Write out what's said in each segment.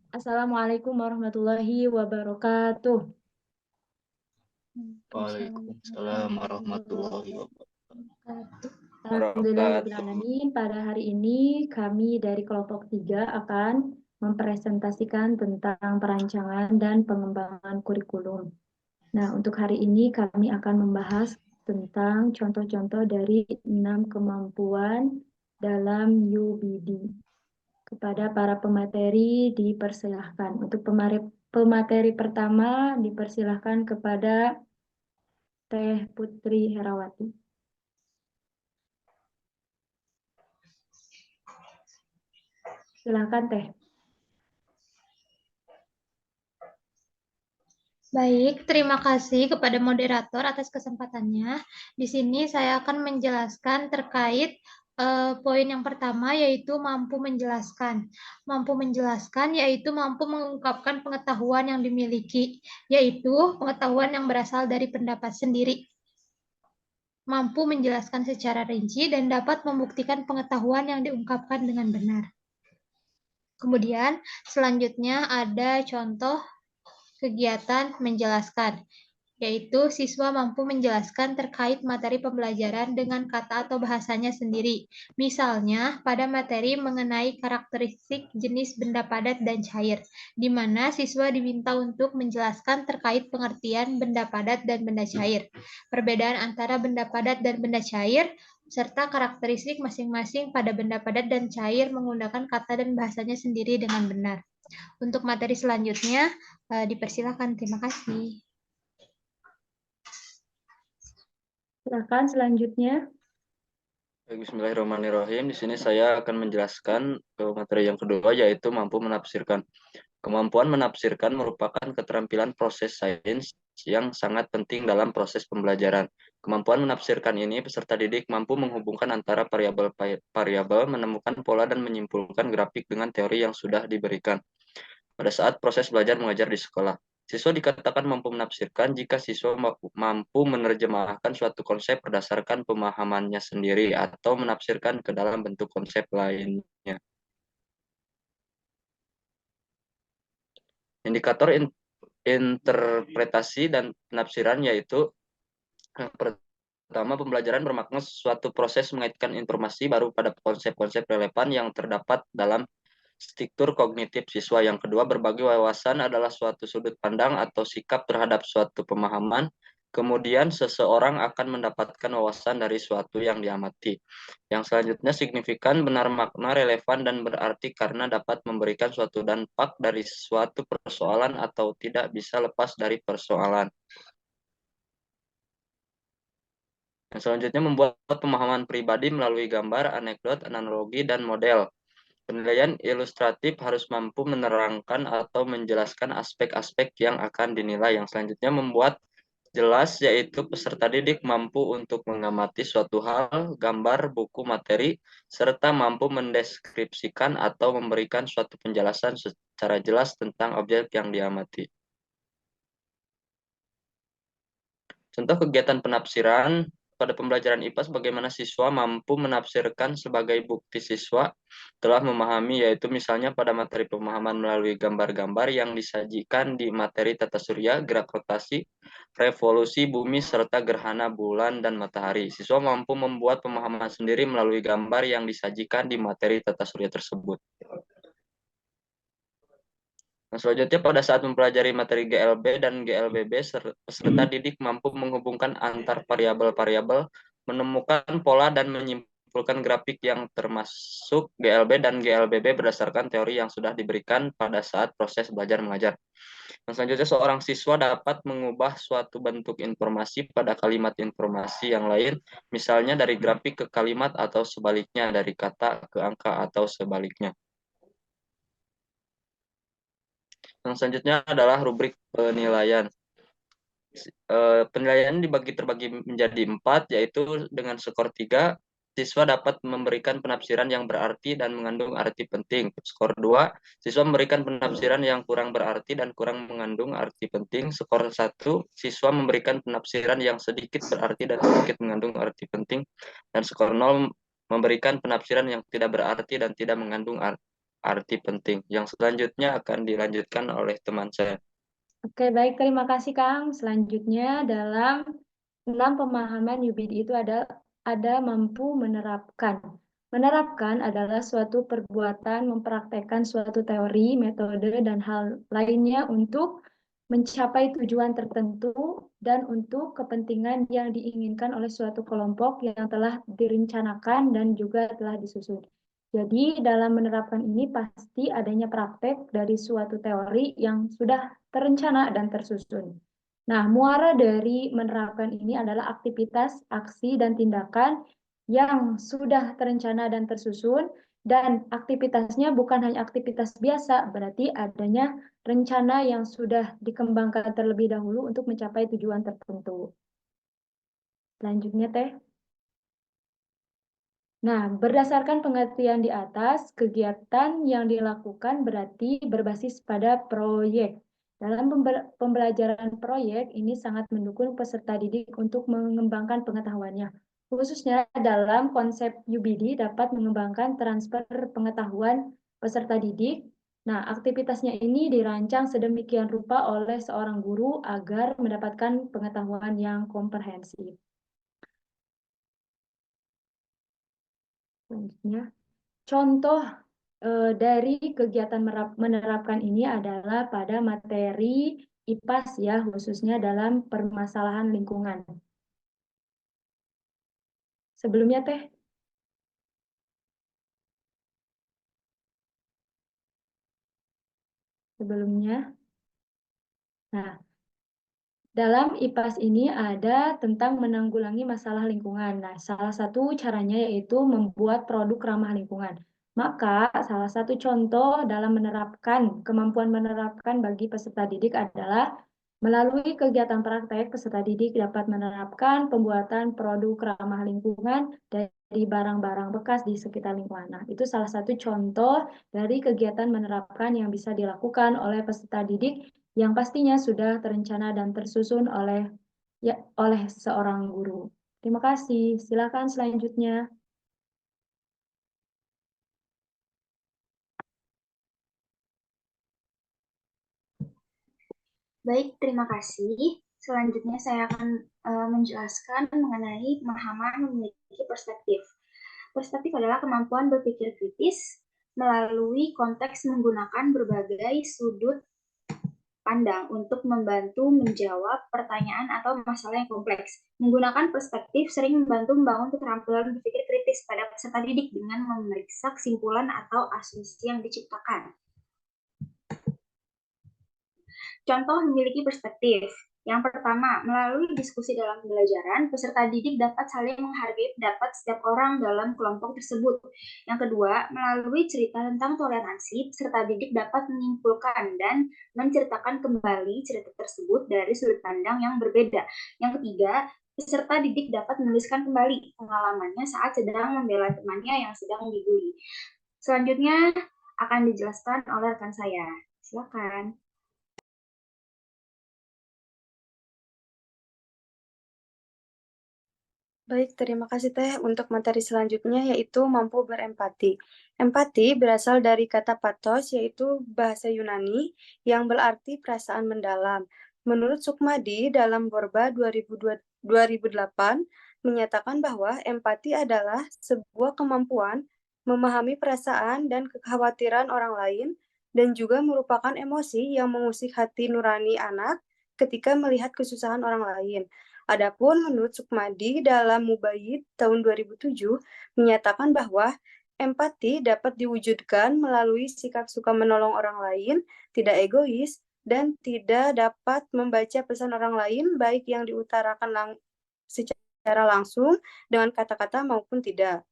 Assalamualaikum warahmatullahi wabarakatuh. Waalaikumsalam warahmatullahi wabarakatuh. Alhamdulillahirrahmanirrahim. Pada hari ini kami dari kelompok 3 akan mempresentasikan tentang perancangan dan pengembangan kurikulum. Nah, untuk hari ini kami akan membahas tentang contoh-contoh dari 6 kemampuan dalam UBD. Kepada para pemateri dipersilahkan. Untuk pemateri pertama dipersilahkan kepada Teh Putri Herawati. Silakan Teh. Baik, terima kasih kepada moderator atas kesempatannya. Di sini saya akan menjelaskan terkait poin yang pertama, yaitu mampu menjelaskan. Mampu menjelaskan yaitu mampu mengungkapkan pengetahuan yang dimiliki, yaitu pengetahuan yang berasal dari pendapat sendiri. Mampu menjelaskan secara rinci dan dapat membuktikan pengetahuan yang diungkapkan dengan benar. Kemudian, selanjutnya ada contoh kegiatan menjelaskan, yaitu siswa mampu menjelaskan terkait materi pembelajaran dengan kata atau bahasanya sendiri. Misalnya, pada materi mengenai karakteristik jenis benda padat dan cair, di mana siswa diminta untuk menjelaskan terkait pengertian benda padat dan benda cair, perbedaan antara benda padat dan benda cair, serta karakteristik masing-masing pada benda padat dan cair menggunakan kata dan bahasanya sendiri dengan benar. Untuk materi selanjutnya, dipersilakan. Terima kasih. Silakan selanjutnya. Bismillahirrahmanirrahim. Di sini saya akan menjelaskan materi yang kedua, yaitu mampu menafsirkan. Kemampuan menafsirkan merupakan keterampilan proses sains yang sangat penting dalam proses pembelajaran. Kemampuan menafsirkan ini peserta didik mampu menghubungkan antara variabel, menemukan pola dan menyimpulkan grafik dengan teori yang sudah diberikan pada saat proses belajar mengajar di sekolah. Siswa dikatakan mampu menafsirkan jika siswa mampu menerjemahkan suatu konsep berdasarkan pemahamannya sendiri atau menafsirkan ke dalam bentuk konsep lainnya. Indikator interpretasi dan penafsiran yaitu yang pertama, pembelajaran bermakna suatu proses mengaitkan informasi baru pada konsep-konsep relevan yang terdapat dalam struktur kognitif siswa. Yang kedua, berbagi wawasan adalah suatu sudut pandang atau sikap terhadap suatu pemahaman. Kemudian seseorang akan mendapatkan wawasan dari suatu yang diamati. Yang selanjutnya, signifikan benar makna relevan dan berarti karena dapat memberikan suatu dampak dari suatu persoalan atau tidak bisa lepas dari persoalan. Yang selanjutnya, membuat pemahaman pribadi melalui gambar, anekdot, analogi, dan model. Penilaian ilustratif harus mampu menerangkan atau menjelaskan aspek-aspek yang akan dinilai. Yang selanjutnya, membuat jelas, yaitu peserta didik mampu untuk mengamati suatu hal, gambar, buku, materi, serta mampu mendeskripsikan atau memberikan suatu penjelasan secara jelas tentang objek yang diamati. Contoh kegiatan penafsiran pada pembelajaran IPA, sebagaimana siswa mampu menafsirkan sebagai bukti siswa telah memahami, yaitu misalnya pada materi pemahaman melalui gambar-gambar yang disajikan di materi tata surya, gerak rotasi, revolusi bumi, serta gerhana bulan dan matahari. Siswa mampu membuat pemahaman sendiri melalui gambar yang disajikan di materi tata surya tersebut. Nah, selanjutnya, pada saat mempelajari materi GLB dan GLBB, peserta didik mampu menghubungkan antar variabel-variabel, menemukan pola dan menyimpulkan grafik yang termasuk GLB dan GLBB berdasarkan teori yang sudah diberikan pada saat proses belajar mengajar. Nah, selanjutnya, seorang siswa dapat mengubah suatu bentuk informasi pada kalimat informasi yang lain, misalnya dari grafik ke kalimat atau sebaliknya, dari kata ke angka atau sebaliknya. Yang selanjutnya adalah rubrik penilaian. Penilaian terbagi menjadi 4, yaitu dengan skor 3, siswa dapat memberikan penafsiran yang berarti dan mengandung arti penting. Skor 2, siswa memberikan penafsiran yang kurang berarti dan kurang mengandung arti penting. Skor 1, siswa memberikan penafsiran yang sedikit berarti dan sedikit mengandung arti penting. Dan skor 0, memberikan penafsiran yang tidak berarti dan tidak mengandung arti penting. Yang selanjutnya akan dilanjutkan oleh teman saya. Oke, baik. Terima kasih, Kang. Selanjutnya dalam 6 pemahaman UBD itu ada mampu menerapkan. Menerapkan adalah suatu perbuatan mempraktekkan suatu teori, metode, dan hal lainnya untuk mencapai tujuan tertentu dan untuk kepentingan yang diinginkan oleh suatu kelompok yang telah direncanakan dan juga telah disusun. Jadi dalam menerapkan ini pasti adanya praktek dari suatu teori yang sudah terencana dan tersusun. Nah, muara dari menerapkan ini adalah aktivitas, aksi, dan tindakan yang sudah terencana dan tersusun, dan aktivitasnya bukan hanya aktivitas biasa, berarti adanya rencana yang sudah dikembangkan terlebih dahulu untuk mencapai tujuan tertentu. Selanjutnya, Teh. Nah, berdasarkan pengertian di atas, kegiatan yang dilakukan berarti berbasis pada proyek. Dalam pembelajaran proyek, ini sangat mendukung peserta didik untuk mengembangkan pengetahuannya. Khususnya dalam konsep UBD dapat mengembangkan transfer pengetahuan peserta didik. Nah, aktivitasnya ini dirancang sedemikian rupa oleh seorang guru agar mendapatkan pengetahuan yang komprehensif. Selanjutnya. Contoh dari kegiatan menerapkan ini adalah pada materi IPAS ya, khususnya dalam permasalahan lingkungan. Sebelumnya Teh, sebelumnya. Nah, dalam IPAS ini ada tentang menanggulangi masalah lingkungan. Nah, salah satu caranya yaitu membuat produk ramah lingkungan. Maka, salah satu contoh dalam kemampuan menerapkan bagi peserta didik adalah melalui kegiatan praktek, peserta didik dapat menerapkan pembuatan produk ramah lingkungan dari barang-barang bekas di sekitar lingkungan. Nah, itu salah satu contoh dari kegiatan menerapkan yang bisa dilakukan oleh peserta didik yang pastinya sudah terencana dan tersusun oleh seorang guru. Terima kasih. Silakan selanjutnya. Baik, terima kasih. Selanjutnya saya akan menjelaskan mengenai pemahaman memiliki perspektif. Perspektif adalah kemampuan berpikir kritis melalui konteks menggunakan berbagai sudut pandang untuk membantu menjawab pertanyaan atau masalah yang kompleks. Menggunakan perspektif sering membantu membangun keterampilan berpikir kritis pada peserta didik dengan memeriksa kesimpulan atau asumsi yang diciptakan. Contoh memiliki perspektif. Yang pertama, melalui diskusi dalam pembelajaran, peserta didik dapat saling menghargai pendapat setiap orang dalam kelompok tersebut. Yang kedua, melalui cerita tentang toleransi, peserta didik dapat menyimpulkan dan menceritakan kembali cerita tersebut dari sudut pandang yang berbeda. Yang ketiga, peserta didik dapat menuliskan kembali pengalamannya saat sedang membela temannya yang sedang dibully. Selanjutnya akan dijelaskan oleh rekan saya. Silakan. Baik, terima kasih Teh untuk materi selanjutnya yaitu mampu berempati. Empati berasal dari kata pathos yaitu bahasa Yunani yang berarti perasaan mendalam. Menurut Sukmadi dalam Borba 2008 menyatakan bahwa empati adalah sebuah kemampuan memahami perasaan dan kekhawatiran orang lain dan juga merupakan emosi yang mengusik hati nurani anak ketika melihat kesusahan orang lain. Adapun menurut Sukmadi dalam Mubayyid tahun 2007 menyatakan bahwa empati dapat diwujudkan melalui sikap suka menolong orang lain, tidak egois, dan tidak dapat membaca pesan orang lain baik yang diutarakan secara langsung dengan kata-kata maupun tidak.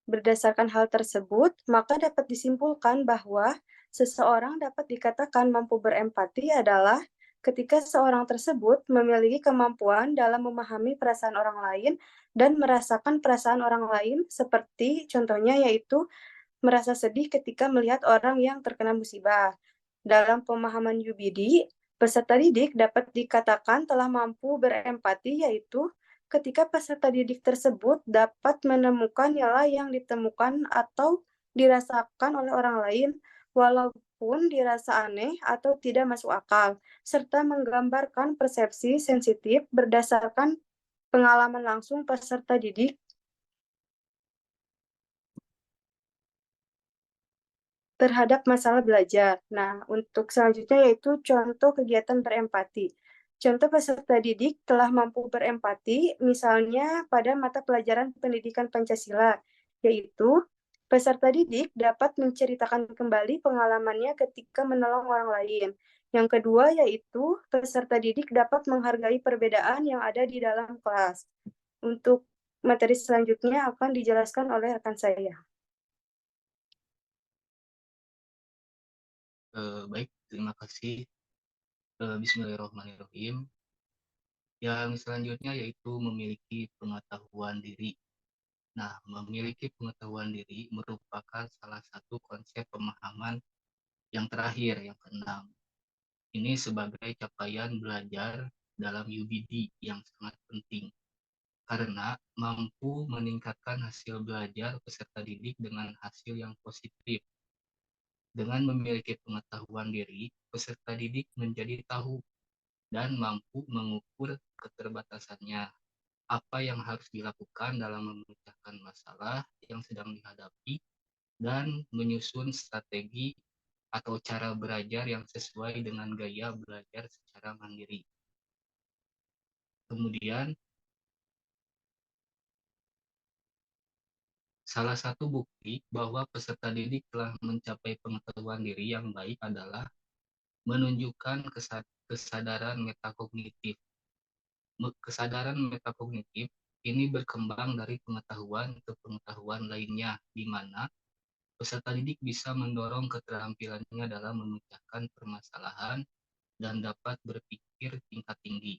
Berdasarkan hal tersebut, maka dapat disimpulkan bahwa seseorang dapat dikatakan mampu berempati adalah ketika seorang tersebut memiliki kemampuan dalam memahami perasaan orang lain dan merasakan perasaan orang lain, seperti contohnya yaitu merasa sedih ketika melihat orang yang terkena musibah. Dalam pemahaman UBD, peserta didik dapat dikatakan telah mampu berempati yaitu ketika peserta didik tersebut dapat menemukan nilai yang ditemukan atau dirasakan oleh orang lain, walaupun dirasa aneh atau tidak masuk akal, serta menggambarkan persepsi sensitif berdasarkan pengalaman langsung peserta didik terhadap masalah belajar. Nah, untuk selanjutnya yaitu contoh kegiatan berempati. Contoh peserta didik telah mampu berempati, misalnya pada mata pelajaran pendidikan Pancasila, yaitu peserta didik dapat menceritakan kembali pengalamannya ketika menolong orang lain. Yang kedua yaitu peserta didik dapat menghargai perbedaan yang ada di dalam kelas. Untuk materi selanjutnya akan dijelaskan oleh rekan saya. Baik, terima kasih. Bismillahirrahmanirrahim. Yang selanjutnya yaitu memiliki pengetahuan diri. Nah, memiliki pengetahuan diri merupakan salah satu konsep pemahaman yang terakhir, yang keenam. Ini sebagai capaian belajar dalam UBD yang sangat penting, karena mampu meningkatkan hasil belajar peserta didik dengan hasil yang positif. Dengan memiliki pengetahuan diri, peserta didik menjadi tahu dan mampu mengukur keterbatasannya, apa yang harus dilakukan dalam memecahkan masalah yang sedang dihadapi, dan menyusun strategi atau cara belajar yang sesuai dengan gaya belajar secara mandiri. Kemudian, salah satu bukti bahwa peserta didik telah mencapai pengetahuan diri yang baik adalah menunjukkan kesadaran metakognitif. Kesadaran metakognitif ini berkembang dari pengetahuan ke pengetahuan lainnya, di mana peserta didik bisa mendorong keterampilannya dalam memecahkan permasalahan dan dapat berpikir tingkat tinggi.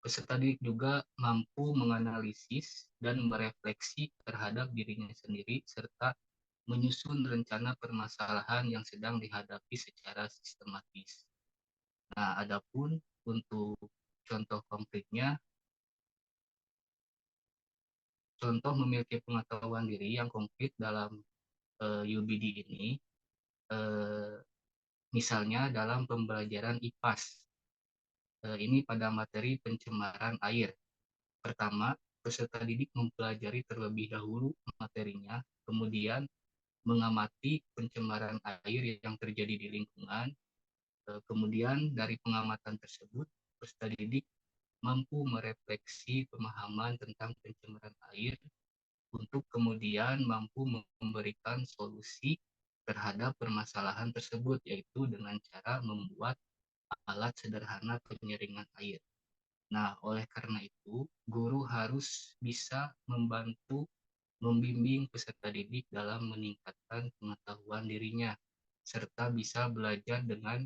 Peserta didik juga mampu menganalisis dan merefleksi terhadap dirinya sendiri serta menyusun rencana permasalahan yang sedang dihadapi secara sistematis. Nah, adapun untuk contoh konkretnya, contoh memiliki pengetahuan diri yang konkret dalam UBD ini, misalnya dalam pembelajaran IPAS, ini pada materi pencemaran air. Pertama, peserta didik mempelajari terlebih dahulu materinya, kemudian mengamati pencemaran air yang terjadi di lingkungan. Kemudian dari pengamatan tersebut, peserta didik mampu merefleksi pemahaman tentang pencemaran air untuk kemudian mampu memberikan solusi terhadap permasalahan tersebut, yaitu dengan cara membuat alat sederhana penyaringan air. Nah, oleh karena itu, guru harus bisa membantu membimbing peserta didik dalam meningkatkan pengetahuan dirinya, serta bisa belajar dengan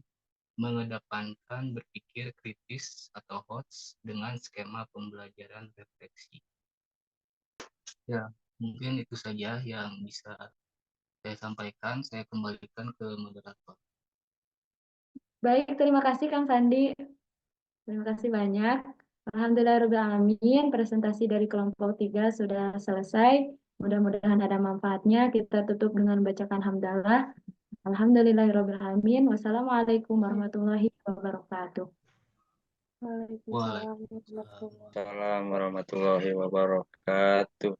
mengedepankan berpikir kritis atau HOTS dengan skema pembelajaran refleksi. Ya, mungkin itu saja yang bisa saya sampaikan. Saya kembalikan ke moderator. Baik, terima kasih Kang Sandi. Terima kasih banyak. Alhamdulillahirrahmanirrahim, presentasi dari kelompok 3 sudah selesai. Mudah-mudahan ada manfaatnya. Kita tutup dengan bacakan hamdalah. Alhamdulillahirrahmanirrahim. Wassalamualaikum warahmatullahi wabarakatuh. Waalaikumsalam warahmatullahi wabarakatuh. Assalamualaikum warahmatullahi wabarakatuh.